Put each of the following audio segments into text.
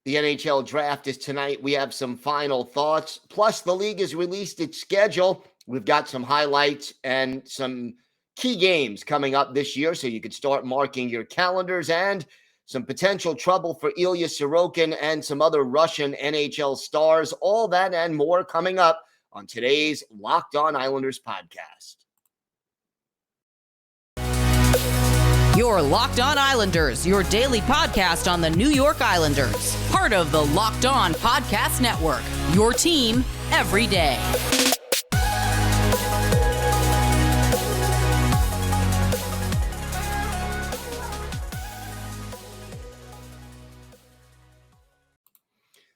The NHL Draft is tonight. We have some final thoughts. Plus, the league has released its schedule. We've got some highlights and some key games coming up this year, so you could start marking your calendars, and some potential trouble for Ilya Sorokin and some other Russian NHL stars. All that and more coming up on today's Locked On Islanders podcast. Your Locked On Islanders, your daily podcast on the New York Islanders. Part of the Locked On Podcast Network, your team every day.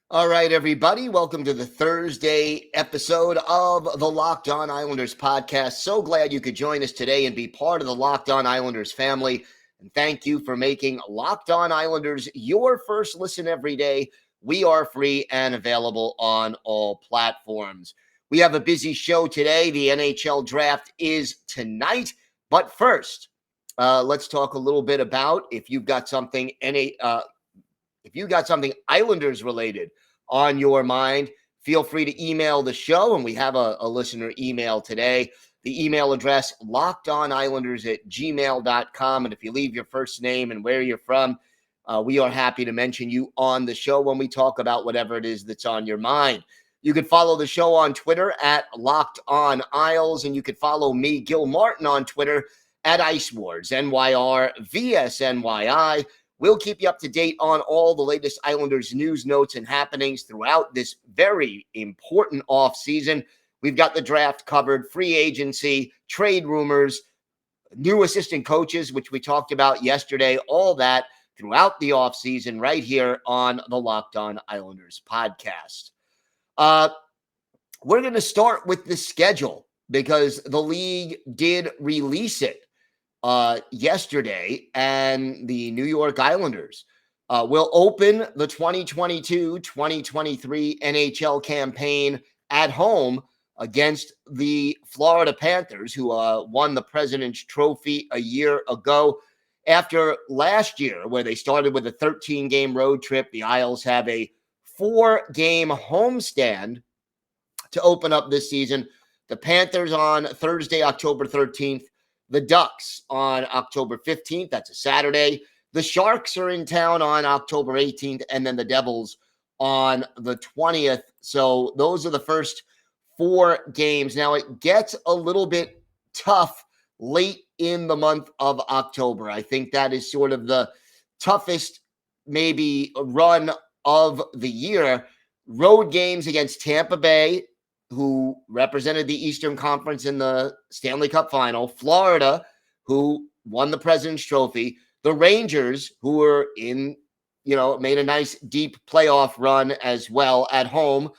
All right, everybody. Welcome to the Thursday episode of the Locked On Islanders podcast. So glad you could join us today and be part of the Locked On Islanders family. And thank you for making Locked On Islanders your first listen every day. We are free and available on all platforms. We have a busy show today. The NHL Draft is tonight. But first, let's talk a little bit about if you've got something Islanders related on your mind, feel free to email the show. And we have a listener email today. The email address, lockedonislanders@gmail.com. And if you leave your first name and where you're from, we are happy to mention you on the show when we talk about whatever it is that's on your mind. You can follow the show on Twitter at Locked On Isles, and you can follow me, Gil Martin, on Twitter at Ice Wars, NYR_VSNYI. We'll keep you up to date on all the latest Islanders news, notes, and happenings throughout this very important offseason. We've got the draft covered, free agency, trade rumors, new assistant coaches, which we talked about yesterday, all that throughout the offseason right here on the Locked On Islanders podcast. We're going to start with the schedule because the league did release it yesterday, and the New York Islanders will open the 2022-2023 NHL campaign at home against the Florida Panthers, who won the President's Trophy a year ago. After last year, where they started with a 13-game road trip, the Isles have a 4-game homestand to open up this season. The Panthers on Thursday, October 13th. The Ducks on October 15th. That's a Saturday. The Sharks are in town on October 18th, and then the Devils on the 20th. So those are the first 4 games. Now, it gets a little bit tough late in the month of October. I think that is sort of the toughest maybe run of the year. Road games against Tampa Bay, who represented the Eastern Conference in the Stanley Cup Final, Florida, who won the President's Trophy, the Rangers, who were made a nice deep playoff run as well at home,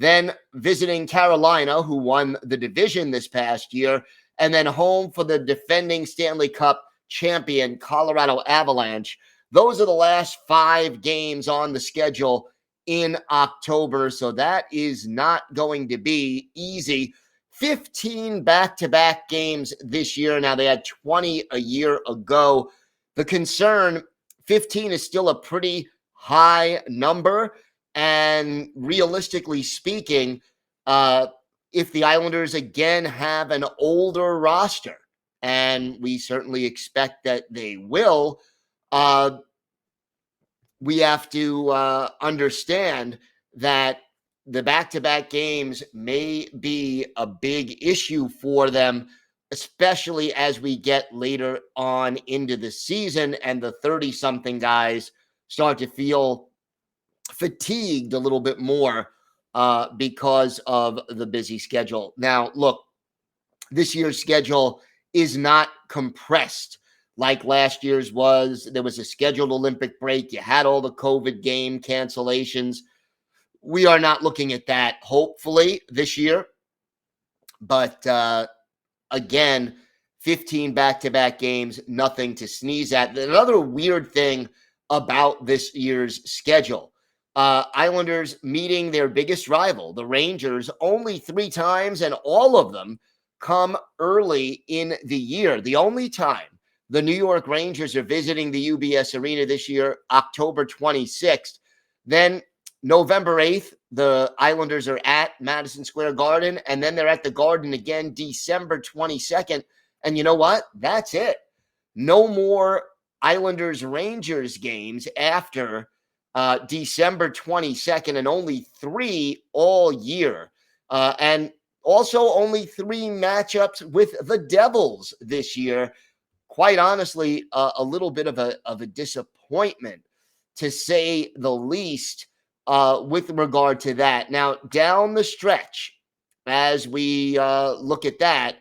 then visiting Carolina, who won the division this past year, and then home for the defending Stanley Cup champion, Colorado Avalanche. Those are the last 5 games on the schedule in October, so that is not going to be easy. 15 back-to-back games this year. Now, they had 20 a year ago. The concern, 15 is still a pretty high number, and realistically speaking, if the Islanders again have an older roster, and we certainly expect that they will, we have to understand that the back-to-back games may be a big issue for them, especially as we get later on into the season and the 30-something guys start to feel fatigued a little bit more because of the busy schedule. Now, look, this year's schedule is not compressed like last year's was. There was a scheduled Olympic break. You had all the COVID game cancellations. We are not looking at that, hopefully, this year. But again, 15 back-to-back games, nothing to sneeze at. Another weird thing about this year's schedule, Islanders meeting their biggest rival, the Rangers, only 3 times, and all of them come early in the year. The only time the New York Rangers are visiting the UBS Arena this year, October 26th. Then November 8th, the Islanders are at Madison Square Garden, and then they're at the Garden again December 22nd. And you know what? That's it. No more Islanders-Rangers games after December 22nd, and only 3 all year. And also only 3 matchups with the Devils this year. Quite honestly, a little bit of a disappointment, to say the least, with regard to that. Now, down the stretch, as we look at that,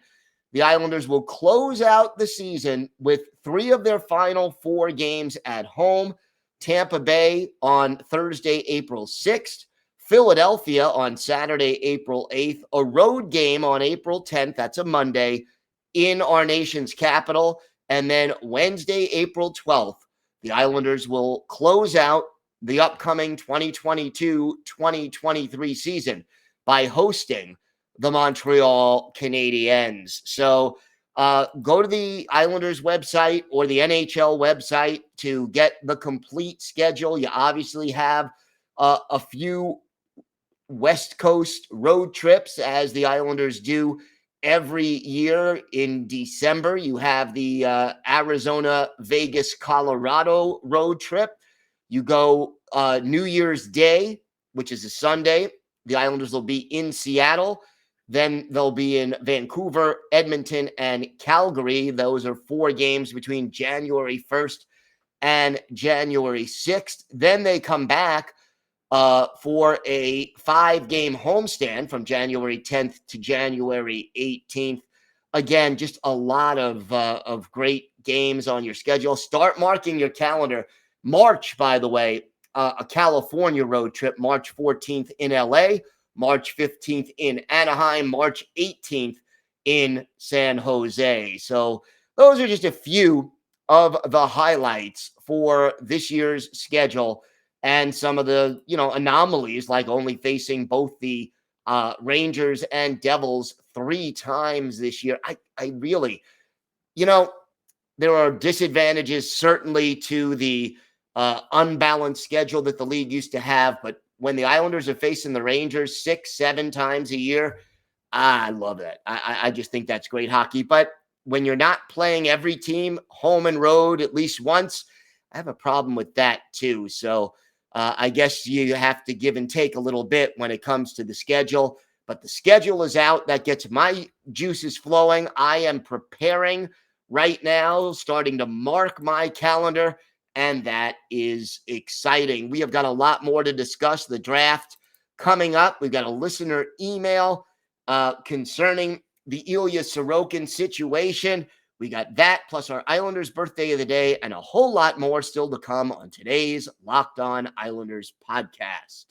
the Islanders will close out the season with 3 of their final 4 games at home. Tampa Bay on Thursday, April 6th. Philadelphia on Saturday, April 8th. A road game on April 10th. That's a Monday in our nation's capital. And then Wednesday, April 12th, the Islanders will close out the upcoming 2022-2023 season by hosting the Montreal Canadiens. So go to the Islanders website or the NHL website to get the complete schedule. You obviously have a few West Coast road trips, as the Islanders do every year in December. You have the Arizona, Vegas, Colorado road trip. You go New Year's Day, which is a Sunday. The Islanders will be in Seattle. Then they'll be in Vancouver, Edmonton, and Calgary. Those are 4 games between January 1st and January 6th. Then they come back for a 5-game homestand from January 10th to January 18th. Again, just a lot of great games on your schedule. Start marking your calendar. March, by the way, a California road trip, March 14th in LA, March 15th in Anaheim, March 18th in San Jose. So those are just a few of the highlights for this year's schedule, and some of the, anomalies, like only facing both the Rangers and Devils 3 times this year. I really, there are disadvantages certainly to the unbalanced schedule that the league used to have, but when the Islanders are facing the Rangers 6-7 times a year, I love that. I just think that's great hockey. But when you're not playing every team home and road at least once, I have a problem with that too. So I guess you have to give and take a little bit when it comes to the schedule. But the schedule is out. That gets my juices flowing. I am preparing right now, starting to mark my calendar, and that is exciting. We have got a lot more to discuss. The draft coming up. We've got a listener email concerning the Ilya Sorokin situation. We got that, plus our Islanders birthday of the day, and a whole lot more still to come on today's Locked On Islanders podcast.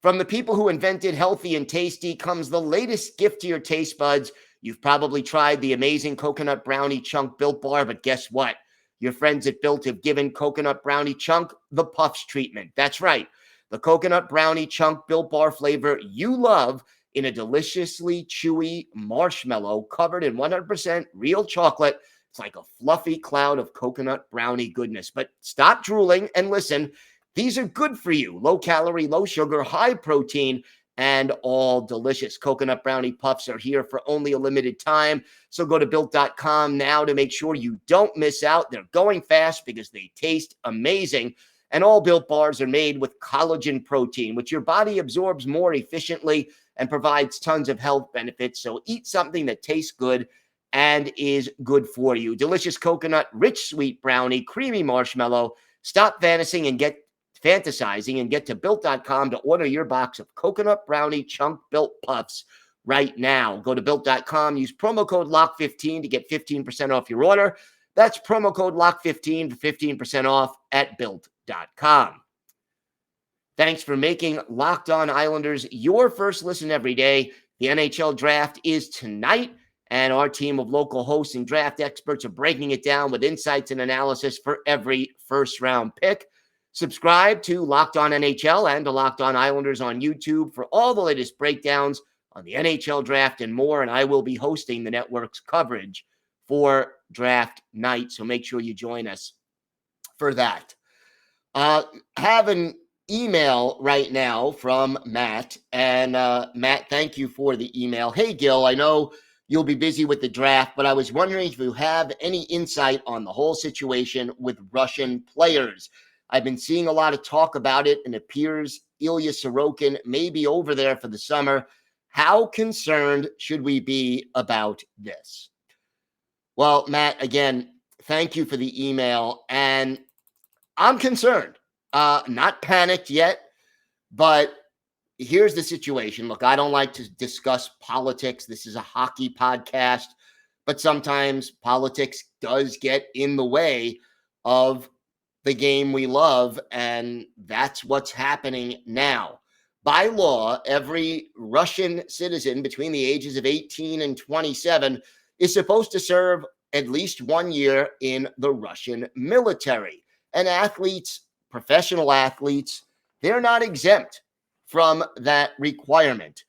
From the people who invented healthy and tasty comes the latest gift to your taste buds. You've probably tried the amazing coconut brownie chunk Built Bar, but guess what? Your friends at Built have given coconut brownie chunk the Puffs treatment. That's right. The coconut brownie chunk Built Bar flavor you love, in a deliciously chewy marshmallow covered in 100% real chocolate. It's like a fluffy cloud of coconut brownie goodness. But stop drooling and listen. These are good for you. Low calorie, low sugar, high protein, and all delicious. Coconut brownie puffs are here for only a limited time. So go to Built.com now to make sure you don't miss out. They're going fast because they taste amazing. And all Built bars are made with collagen protein, which your body absorbs more efficiently and provides tons of health benefits. So eat something that tastes good and is good for you. Delicious coconut, rich sweet brownie, creamy marshmallow. Stop fantasizing and get to Built.com to order your box of coconut brownie chunk Built Puffs right now. Go to Built.com, use promo code LOCK15 to get 15% off your order. That's promo code LOCK15 for 15% off at Built.com. Thanks for making Locked On Islanders your first listen every day. The NHL Draft is tonight, and our team of local hosts and draft experts are breaking it down with insights and analysis for every first-round pick. Subscribe to Locked On NHL and to Locked On Islanders on YouTube for all the latest breakdowns on the NHL Draft and more, and I will be hosting the network's coverage for draft night, so make sure you join us for that. Have an email right now from Matt. And Matt, thank you for the email. Hey, Gil, I know you'll be busy with the draft, but I was wondering if you have any insight on the whole situation with Russian players. I've been seeing a lot of talk about it, and it appears Ilya Sorokin may be over there for the summer. How concerned should we be about this? Well, Matt, again, thank you for the email. And I'm concerned. Not panicked yet, but here's the situation. Look, I don't like to discuss politics. This is a hockey podcast, but sometimes politics does get in the way of the game we love, and that's what's happening now. By law, every Russian citizen between the ages of 18 and 27 is supposed to serve at least 1 year in the Russian military. And athletes, professional athletes, they're not exempt from that requirement.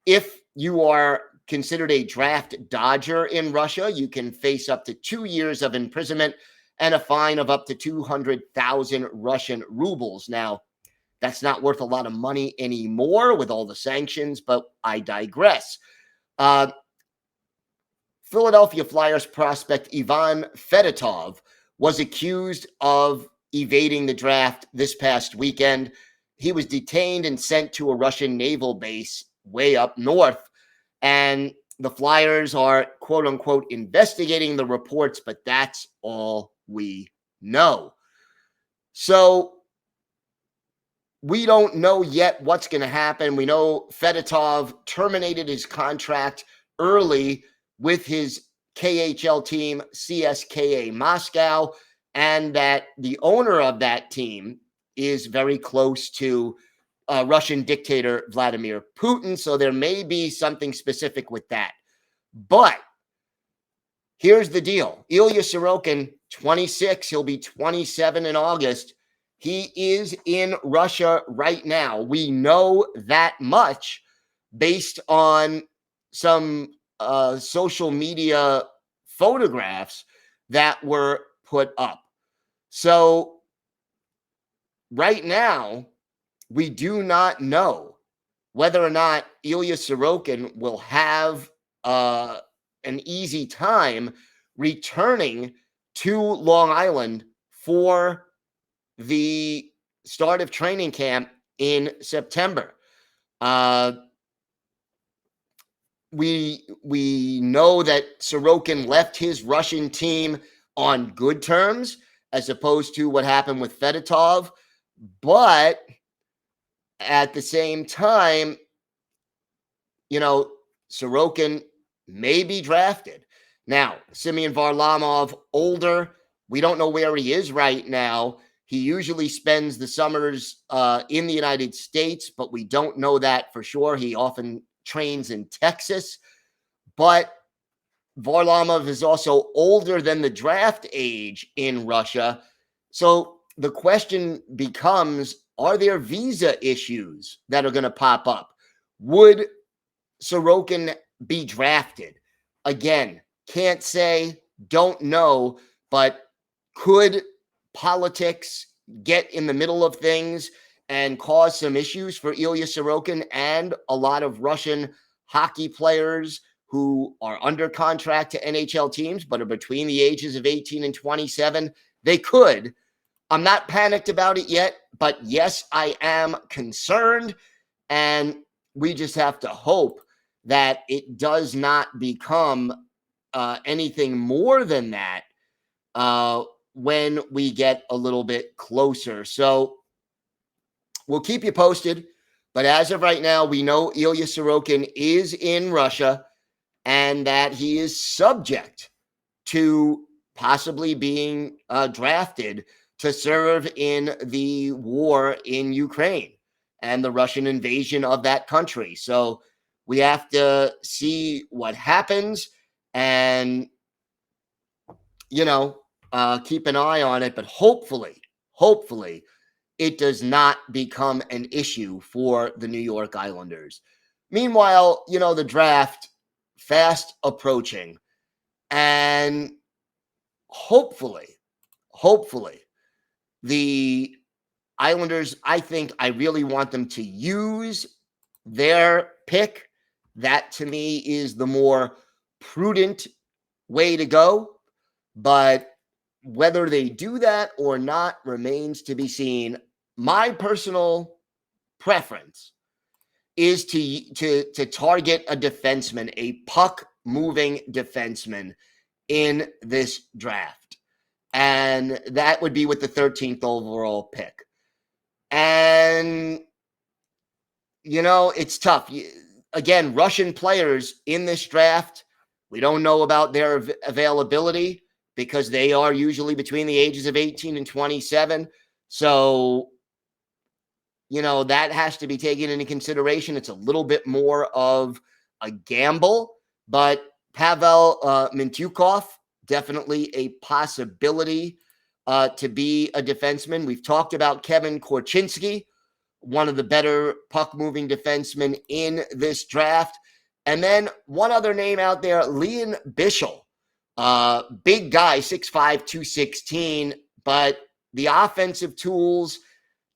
If you are considered a draft dodger in Russia, you can face up to 2 years of imprisonment and a fine of up to 200,000 Russian rubles. Now, that's not worth a lot of money anymore with all the sanctions, but I digress. Philadelphia Flyers prospect Ivan Fedotov was accused of evading the draft this past weekend. He was detained and sent to a Russian naval base way up north. And the Flyers are, quote unquote, investigating the reports, but that's all we know. So we don't know yet what's going to happen. We know Fedotov terminated his contract early with his KHL team, CSKA Moscow, and that the owner of that team is very close to Russian dictator Vladimir Putin. So there may be something specific with that. But here's the deal. Ilya Sorokin, 26, he'll be 27 in August. He is in Russia right now. We know that much based on some social media photographs that were put up. So right now, we do not know whether or not Ilya Sorokin will have an easy time returning to Long Island for the start of training camp in September. We know that Sorokin left his Russian team on good terms, as opposed to what happened with Fedotov. But at the same time, Sorokin may be drafted. Now, Semyon Varlamov, older. We don't know where he is right now. He usually spends the summers in the United States, but we don't know that for sure. He often trains in Texas. But Varlamov is also older than the draft age in Russia. So the question becomes, are there visa issues that are going to pop up? Would Sorokin be drafted? Again, can't say, don't know, but could politics get in the middle of things and cause some issues for Ilya Sorokin and a lot of Russian hockey players who are under contract to NHL teams but are between the ages of 18 and 27? They could. I'm not panicked about it yet, but yes, I am concerned, and we just have to hope that it does not become anything more than that when we get a little bit closer. So we'll keep you posted, but as of right now, we know Ilya Sorokin is in Russia and that he is subject to possibly being drafted to serve in the war in Ukraine and the Russian invasion of that country. So we have to see what happens and, keep an eye on it. But hopefully, it does not become an issue for the New York Islanders. Meanwhile, the draft fast approaching, and hopefully, the Islanders, I think I really want them to use their pick. That to me is the more prudent way to go. But whether they do that or not remains to be seen. My personal preference is to target a defenseman, a puck-moving defenseman in this draft. And that would be with the 13th overall pick. And, it's tough. Again, Russian players in this draft, we don't know about their availability because they are usually between the ages of 18 and 27. So, that has to be taken into consideration. It's a little bit more of a gamble, but Pavel Mintyukov, definitely a possibility to be a defenseman. We've talked about Kevin Korchinski, one of the better puck-moving defensemen in this draft. And then one other name out there, Leon Bischel. Big guy, 6'5", 216, but the offensive tools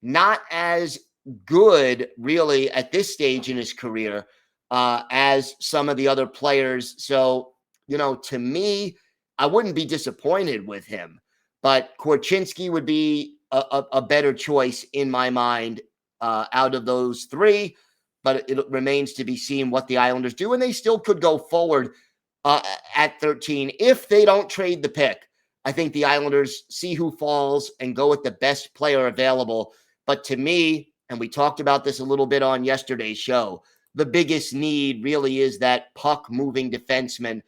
not as good really at this stage in his career as some of the other players. So, to me, I wouldn't be disappointed with him, but Korchinski would be a better choice in my mind out of those three. But it remains to be seen what the Islanders do, and they still could go forward at 13 if they don't trade the pick. I think the Islanders see who falls and go with the best player available. But to me, and we talked about this a little bit on yesterday's show, the biggest need really is that puck-moving defenseman.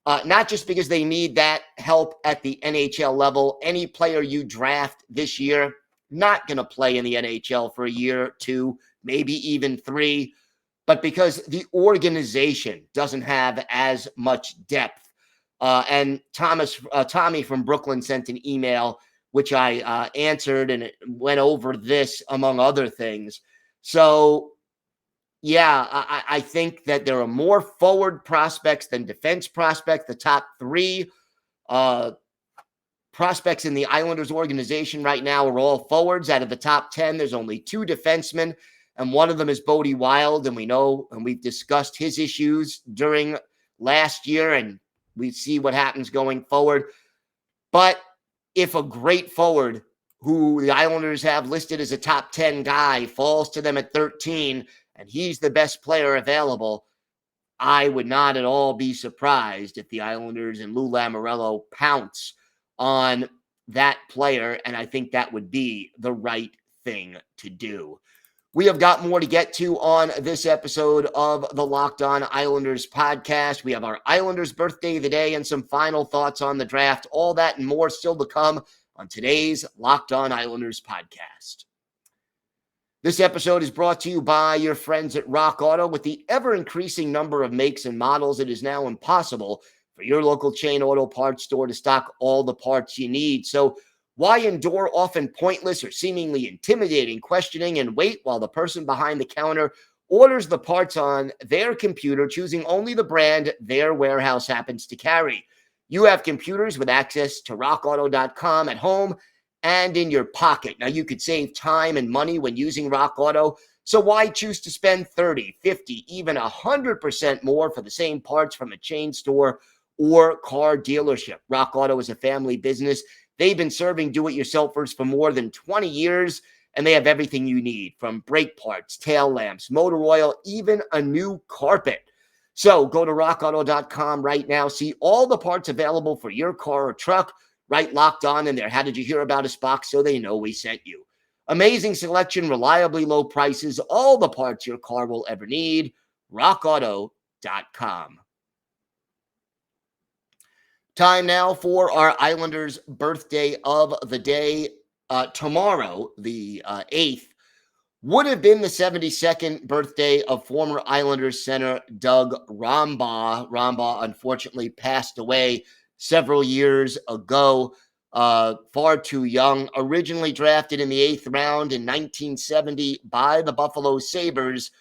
Not just because they need that help at the NHL level. Any player you draft this year, not going to play in the NHL for a year, 2, maybe even 3, but because the organization doesn't have as much depth. And Tommy from Brooklyn sent an email, which I answered, and it went over this, among other things. So, yeah, I think that there are more forward prospects than defense prospects. The top 3 prospects in the Islanders organization right now are all forwards. Out of the top 10, there's only 2 defensemen, and one of them is Bodie Wild, and we know, and we've discussed his issues during last year, and we see what happens going forward. But if a great forward who the Islanders have listed as a top 10 guy falls to them at 13, and he's the best player available, I would not at all be surprised if the Islanders and Lou Lamoriello pounce on that player, and I think that would be the right thing to do. We have got more to get to on this episode of the Locked On Islanders podcast. We have our Islanders birthday of the day and some final thoughts on the draft. All that and more still to come on today's Locked On Islanders podcast. This episode is brought to you by your friends at Rock Auto. With the ever-increasing number of makes and models, it is now impossible for your local chain auto parts store to stock all the parts you need. So why endure often pointless or seemingly intimidating questioning and wait while the person behind the counter orders the parts on their computer, choosing only the brand their warehouse happens to carry? You have computers with access to rockauto.com at home and in your pocket. Now, you could save time and money when using Rock Auto, so why choose to spend 30, 50, even 100% more for the same parts from a chain store or car dealership? Rock Auto is a family business. They've been serving do-it-yourselfers for more than 20 years, and they have everything you need, from brake parts, tail lamps, motor oil, even a new carpet. So go to rockauto.com right now. See all the parts available for your car or truck, right locked on in there. How did you hear about us box so they know we sent you? Amazing selection, reliably low prices, all the parts your car will ever need. rockauto.com. Time now for our Islanders birthday of the day. Tomorrow, the 8th, would have been the 72nd birthday of former Islanders center Doug Rombaugh. Rombaugh unfortunately passed away several years ago, far too young. Originally drafted in the 8th round in 1970 by the Buffalo Sabres,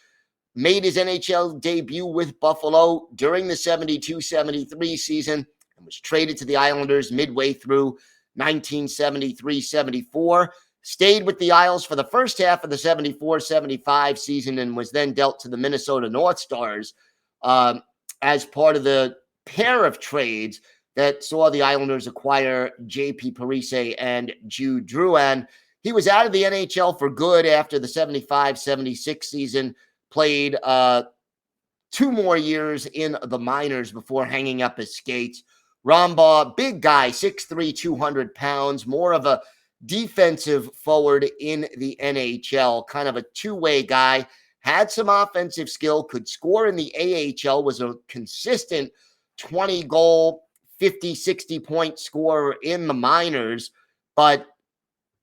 made his NHL debut with Buffalo during the 72-73 season, and was traded to the Islanders midway through 1973-74. stayed with the Isles for the first half of the 74-75 season and was then dealt to the Minnesota North Stars as part of the pair of trades that saw the Islanders acquire J.P. Parise and Jude Drouin. He was out of the NHL for good after the 75-76 season, played 2 more years in the minors before hanging up his skates. Rombaugh, big guy, 6'3", 200 pounds, more of a defensive forward in the NHL, kind of a two-way guy, had some offensive skill, could score in the AHL, was a consistent 20-goal, 50, 60-point scorer in the minors, but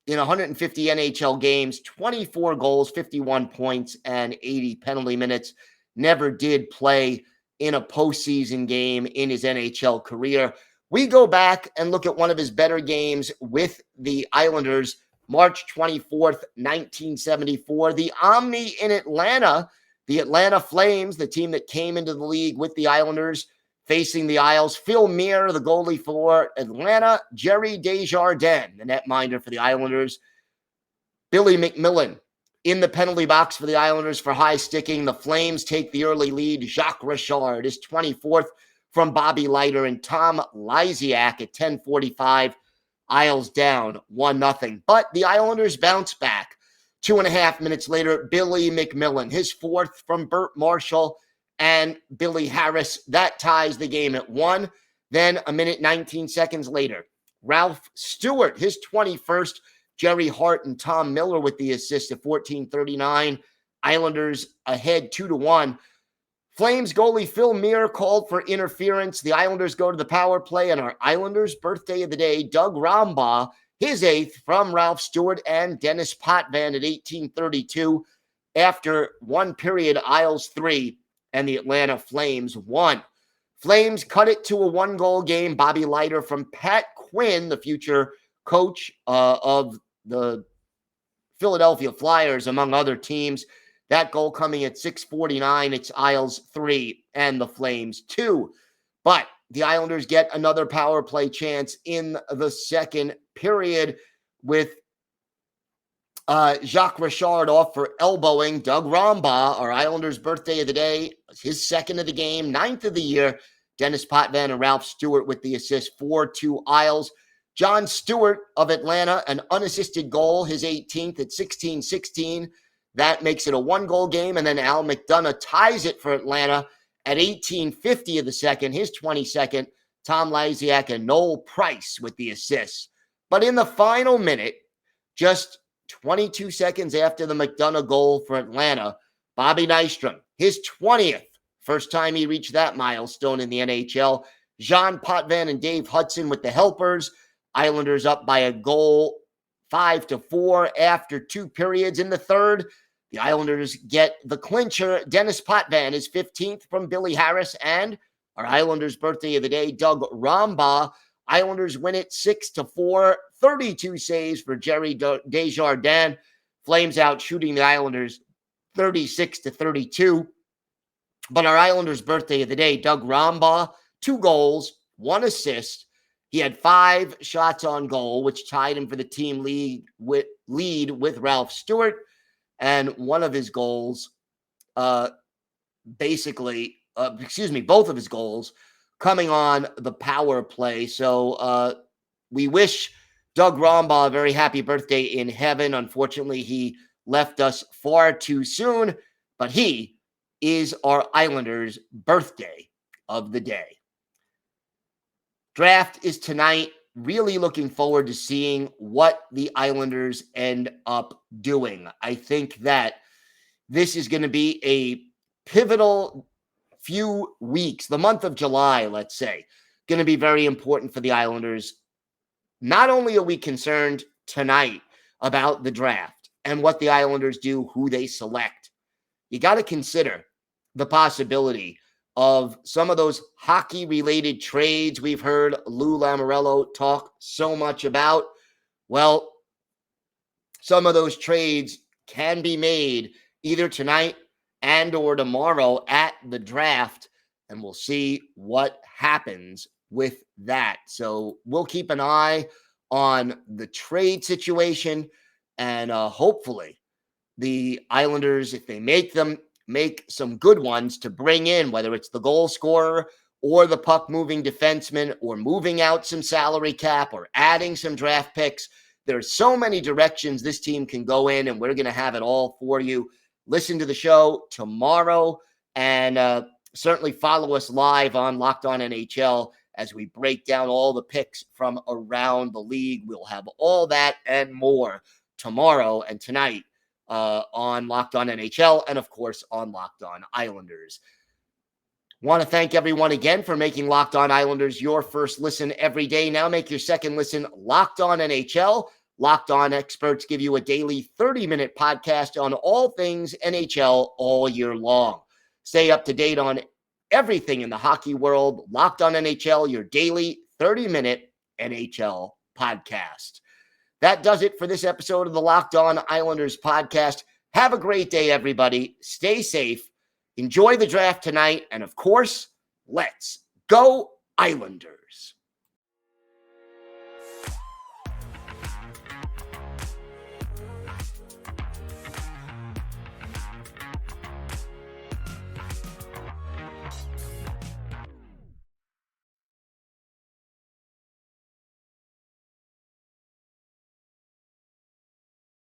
in 150 NHL games, 24 goals, 51 points, and 80 penalty minutes. Never did play in a postseason game in his NHL career. We go back and look at one of his better games with the Islanders, March 24th, 1974. The Omni in Atlanta, the Atlanta Flames, the team that came into the league with the Islanders, facing the Isles. Phil Muir, the goalie for Atlanta. Jerry Desjardins, the netminder for the Islanders. Billy McMillan in the penalty box for the Islanders for high sticking. The Flames take the early lead. Jacques Richard is 24th from Bobby Leiter, and Tom Lysiak at 10:45. Isles down 1-0. But the Islanders bounce back. 2.5 minutes later, Billy McMillan, his 4th from Burt Marshall and Billy Harris. That ties the game at 1. Then a minute, 19 seconds later, Ralph Stewart, his 21st. Jerry Hart and Tom Miller with the assist at 14:39. Islanders ahead 2-1. Flames goalie Phil Muir called for interference. The Islanders go to the power play, and our Islanders' birthday of the day, Doug Rombaugh, his 8th from Ralph Stewart and Dennis Potvin at 18:32. After one period, Isles 3 and the Atlanta Flames 1. Flames cut it to a 1-goal game. Bobby Leiter from Pat Quinn, the future coach of the Philadelphia Flyers, among other teams. That goal coming at 6:49. It's Isles 3 and the Flames 2. But the Islanders get another power play chance in the second period with Jacques Richard off for elbowing. Doug Rombaugh, our Islanders' birthday of the day, his 2nd of the game, 9th of the year. Dennis Potvin and Ralph Stewart with the assist, 4-2 Isles. John Stewart of Atlanta, an unassisted goal, his 18th at 16:16. That makes it a 1-goal game, and then Al McDonough ties it for Atlanta at 18:50 of the second, his 22nd. Tom Lysiak and Noel Price with the assists. But in the final minute, just 22 seconds after the McDonough goal for Atlanta, Bobby Nystrom, his 20th, first time he reached that milestone in the NHL. Jean Potvin and Dave Hudson with the helpers. Islanders up by a goal, 5-4 after 2 periods. In the third, the Islanders get the clincher. Dennis Potvin is 15th from Billy Harris, and our Islanders' birthday of the day, Doug Rombaugh. Islanders win it 6-4, 32 saves for Jerry Desjardins. Flames out shooting the Islanders 36-32. But our Islanders' birthday of the day, Doug Rombaugh, 2 goals, 1 assist. He had 5 shots on goal, which tied him for the team lead with Ralph Stewart. And one of his goals, both of his goals coming on the power play. So we wish Doug Rombaugh a very happy birthday in heaven. Unfortunately, he left us far too soon, but he is our Islanders' birthday of the day. Draft is tonight. Really looking forward to seeing what the Islanders end up doing. I think that this is going to be a pivotal few weeks. The month of July, let's say, going to be very important for the Islanders. Not only are we concerned tonight about the draft and what the Islanders do, who they select, you got to consider the possibility of some of those hockey-related trades we've heard Lou Lamoriello talk so much about. Well, some of those trades can be made either tonight and or tomorrow at the draft, and we'll see what happens with that. So we'll keep an eye on the trade situation. And hopefully the Islanders, if they make them, make some good ones to bring in, whether it's the goal scorer or the puck moving defenseman or moving out some salary cap or adding some draft picks. There's so many directions this team can go in, and we're going to have it all for you. Listen to the show tomorrow, and certainly follow us live on Locked On NHL as we break down all the picks from around the league. We'll have all that and more tomorrow and tonight on Locked On NHL and, of course, on Locked On Islanders. Want to thank everyone again for making Locked On Islanders your first listen every day. Now make your second listen Locked On NHL. Locked On experts give you a daily 30-minute podcast on all things NHL all year long. Stay up to date on everything in the hockey world. Locked On NHL, your daily 30-minute NHL podcast. That does it for this episode of the Locked On Islanders podcast. Have a great day, everybody. Stay safe. Enjoy the draft tonight. And, of course, let's go Islanders.